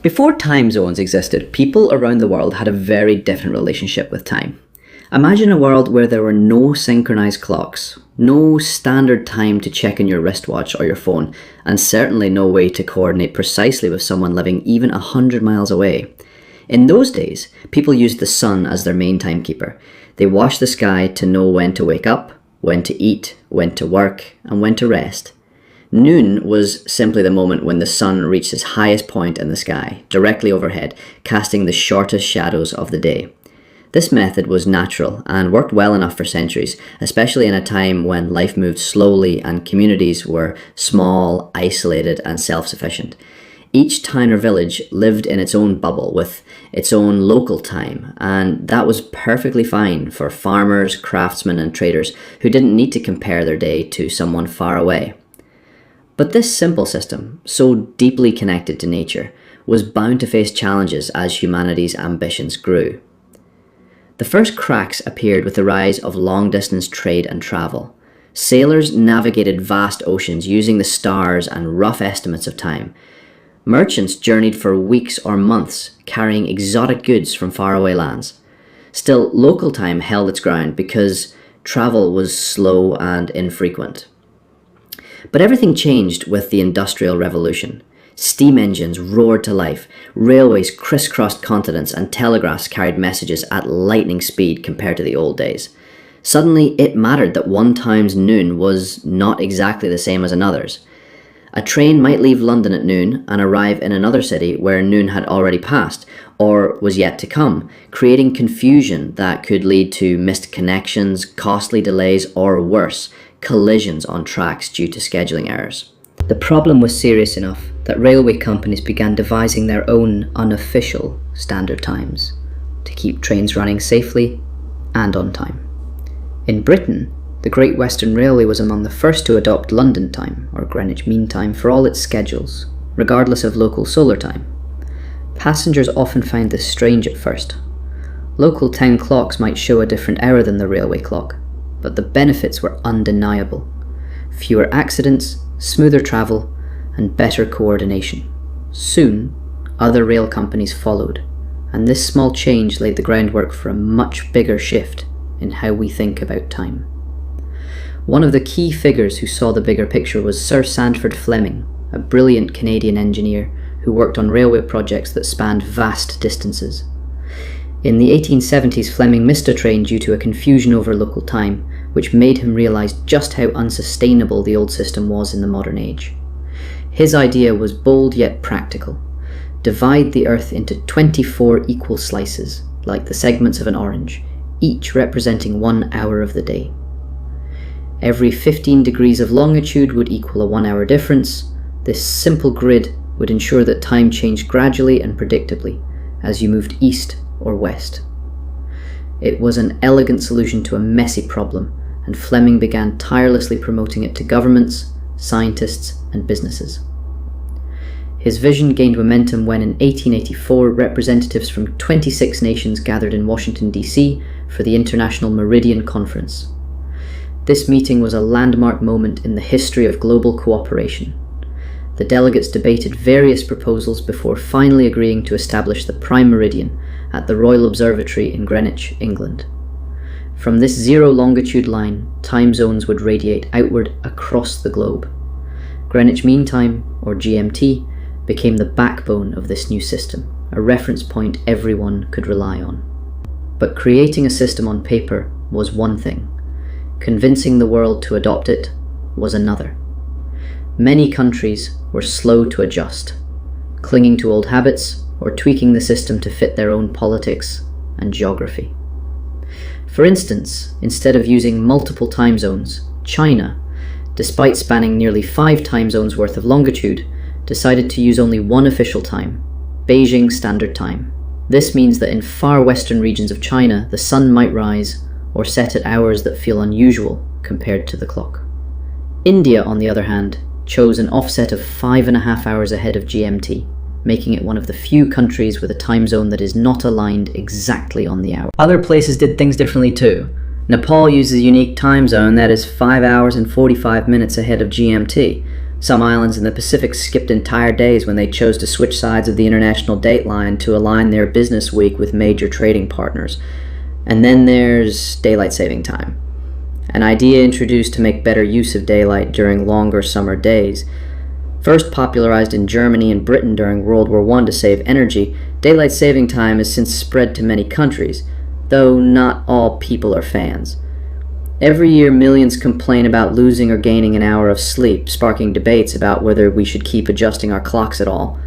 Before time zones existed, people around the world had a very different relationship with time. Imagine a world where there were no synchronized clocks, no standard time to check in your wristwatch or your phone, and certainly no way to coordinate precisely with someone living even 100 miles away. In those days, people used the sun as their main timekeeper. They watched the sky to know when to wake up, when to eat, when to work, and when to rest. Noon was simply the moment when the sun reached its highest point in the sky, directly overhead, casting the shortest shadows of the day. This method was natural and worked well enough for centuries, especially in a time when life moved slowly and communities were small, isolated, and self-sufficient. Each town or village lived in its own bubble with its own local time, and that was perfectly fine for farmers, craftsmen, and traders who didn't need to compare their day to someone far away. But this simple system, so deeply connected to nature, was bound to face challenges as humanity's ambitions grew. The first cracks appeared with the rise of long-distance trade and travel. Sailors navigated vast oceans using the stars and rough estimates of time. Merchants journeyed for weeks or months, carrying exotic goods from faraway lands. Still, local time held its ground because travel was slow and infrequent. But everything changed with the Industrial Revolution. Steam engines roared to life, railways crisscrossed continents, and telegraphs carried messages at lightning speed compared to the old days. Suddenly, it mattered that one town's noon was not exactly the same as another's. A train might leave London at noon and arrive in another city where noon had already passed, or was yet to come, creating confusion that could lead to missed connections, costly delays, or worse, collisions on tracks due to scheduling errors. The problem was serious enough that railway companies began devising their own unofficial standard times to keep trains running safely and on time. In Britain, the Great Western Railway was among the first to adopt London time, or Greenwich Mean Time, for all its schedules, regardless of local solar time. Passengers often found this strange at first. Local town clocks might show a different hour than the railway clock, but the benefits were undeniable. Fewer accidents, smoother travel, and better coordination. Soon, other rail companies followed, and this small change laid the groundwork for a much bigger shift in how we think about time. One of the key figures who saw the bigger picture was Sir Sandford Fleming, a brilliant Canadian engineer who worked on railway projects that spanned vast distances. In the 1870s, Fleming missed a train due to a confusion over local time, which made him realise just how unsustainable the old system was in the modern age. His idea was bold yet practical. Divide the Earth into 24 equal slices, like the segments of an orange, each representing 1 hour of the day. Every 15 degrees of longitude would equal a 1 hour difference. This simple grid would ensure that time changed gradually and predictably as you moved east or west. It was an elegant solution to a messy problem, and Fleming began tirelessly promoting it to governments, scientists, and businesses. His vision gained momentum when in 1884 representatives from 26 nations gathered in Washington, D.C. for the International Meridian Conference. This meeting was a landmark moment in the history of global cooperation. The delegates debated various proposals before finally agreeing to establish the prime meridian at the Royal Observatory in Greenwich, England. From this zero longitude line, time zones would radiate outward across the globe. Greenwich Mean Time, or GMT, became the backbone of this new system, a reference point everyone could rely on. But creating a system on paper was one thing. Convincing the world to adopt it was another. Many countries were slow to adjust, clinging to old habits or tweaking the system to fit their own politics and geography. For instance, instead of using multiple time zones, China, despite spanning nearly 5 time zones worth of longitude, decided to use only one official time, Beijing Standard Time. This means that in far western regions of China, the sun might rise or set at hours that feel unusual compared to the clock. India, on the other hand, chose an offset of 5.5 hours ahead of GMT, making it one of the few countries with a time zone that is not aligned exactly on the hour. Other places did things differently too. Nepal uses a unique time zone that is 5 hours and 45 minutes ahead of GMT, Some islands in the Pacific skipped entire days when they chose to switch sides of the international date line to align their business week with major trading partners. And then there's daylight saving time, an idea introduced to make better use of daylight during longer summer days. First popularized in Germany and Britain during World War I to save energy, daylight saving time has since spread to many countries, though not all people are fans. Every year, millions complain about losing or gaining an hour of sleep, sparking debates about whether we should keep adjusting our clocks at all.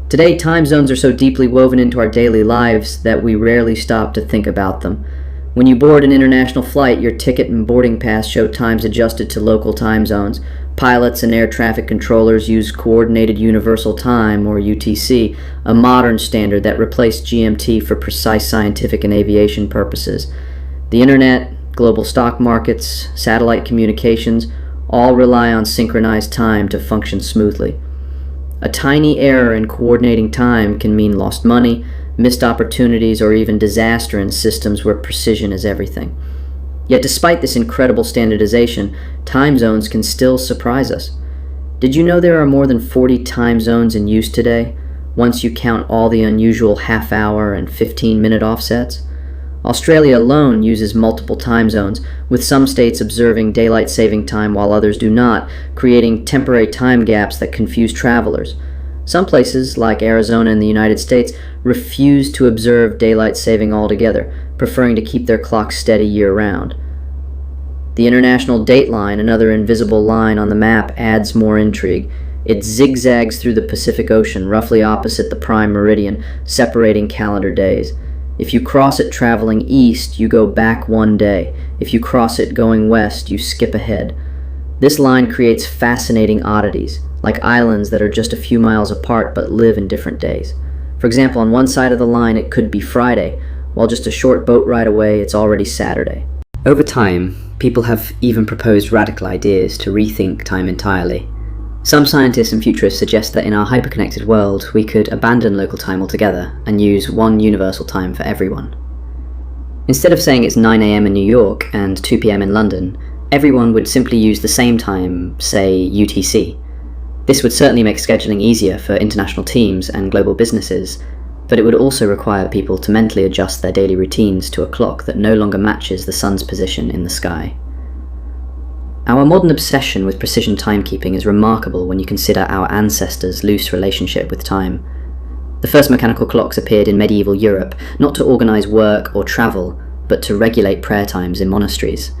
Today, time zones are so deeply woven into our daily lives that we rarely stop to think about them. When you board an international flight, your ticket and boarding pass show times adjusted to local time zones. Pilots and air traffic controllers use Coordinated Universal Time, or UTC, a modern standard that replaced GMT for precise scientific and aviation purposes. The internet, global stock markets, satellite communications, all rely on synchronized time to function smoothly. A tiny error in coordinating time can mean lost money, missed opportunities, or even disaster in systems where precision is everything. Yet despite this incredible standardization, time zones can still surprise us. Did you know there are more than 40 time zones in use today, once you count all the unusual half-hour and 15-minute offsets? Australia alone uses multiple time zones, with some states observing daylight saving time while others do not, creating temporary time gaps that confuse travelers. Some places, like Arizona in the United States, refuse to observe daylight saving altogether, preferring to keep their clocks steady year-round. The international date line, another invisible line on the map, adds more intrigue. It zigzags through the Pacific Ocean, roughly opposite the prime meridian, separating calendar days. If you cross it traveling east, you go back one day. If you cross it going west, you skip ahead. This line creates fascinating oddities, like islands that are just a few miles apart but live in different days. For example, on one side of the line it could be Friday, while just a short boat ride away it's already Saturday. Over time, people have even proposed radical ideas to rethink time entirely. Some scientists and futurists suggest that in our hyperconnected world, we could abandon local time altogether and use one universal time for everyone. Instead of saying it's 9 AM in New York and 2 PM in London, everyone would simply use the same time, say UTC. This would certainly make scheduling easier for international teams and global businesses, but it would also require people to mentally adjust their daily routines to a clock that no longer matches the sun's position in the sky. Our modern obsession with precision timekeeping is remarkable when you consider our ancestors' loose relationship with time. The first mechanical clocks appeared in medieval Europe, not to organize work or travel, but to regulate prayer times in monasteries.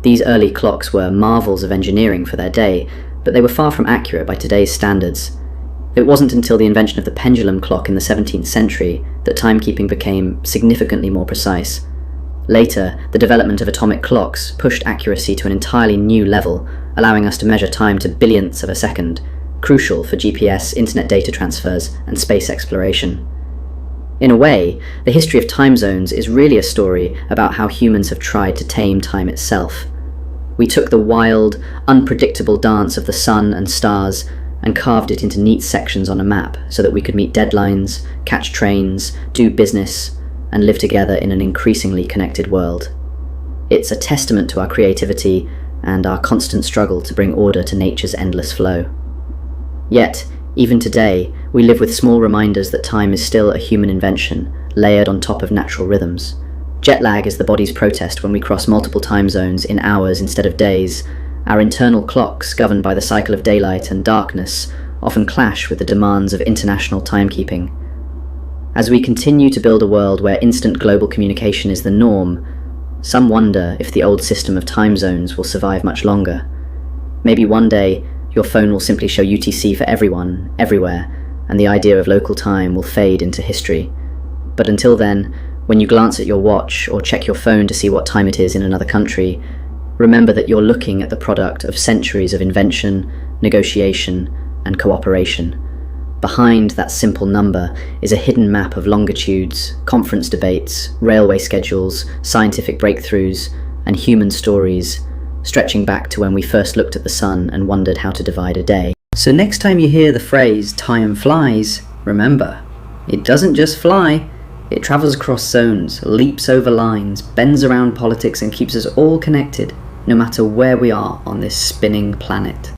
These early clocks were marvels of engineering for their day, but they were far from accurate by today's standards. It wasn't until the invention of the pendulum clock in the 17th century that timekeeping became significantly more precise. Later, the development of atomic clocks pushed accuracy to an entirely new level, allowing us to measure time to billionths of a second, crucial for GPS, internet data transfers, and space exploration. In a way, the history of time zones is really a story about how humans have tried to tame time itself. We took the wild, unpredictable dance of the sun and stars and carved it into neat sections on a map so that we could meet deadlines, catch trains, do business, and live together in an increasingly connected world. It's a testament to our creativity and our constant struggle to bring order to nature's endless flow. Yet, even today, we live with small reminders that time is still a human invention, layered on top of natural rhythms. Jet lag is the body's protest when we cross multiple time zones in hours instead of days. Our internal clocks, governed by the cycle of daylight and darkness, often clash with the demands of international timekeeping. As we continue to build a world where instant global communication is the norm, some wonder if the old system of time zones will survive much longer. Maybe one day, your phone will simply show UTC for everyone, everywhere, and the idea of local time will fade into history. But until then, when you glance at your watch or check your phone to see what time it is in another country, remember that you're looking at the product of centuries of invention, negotiation, and cooperation. Behind that simple number is a hidden map of longitudes, conference debates, railway schedules, scientific breakthroughs, and human stories, stretching back to when we first looked at the sun and wondered how to divide a day. So next time you hear the phrase "time flies," remember, it doesn't just fly, it travels across zones, leaps over lines, bends around politics, and keeps us all connected, no matter where we are on this spinning planet.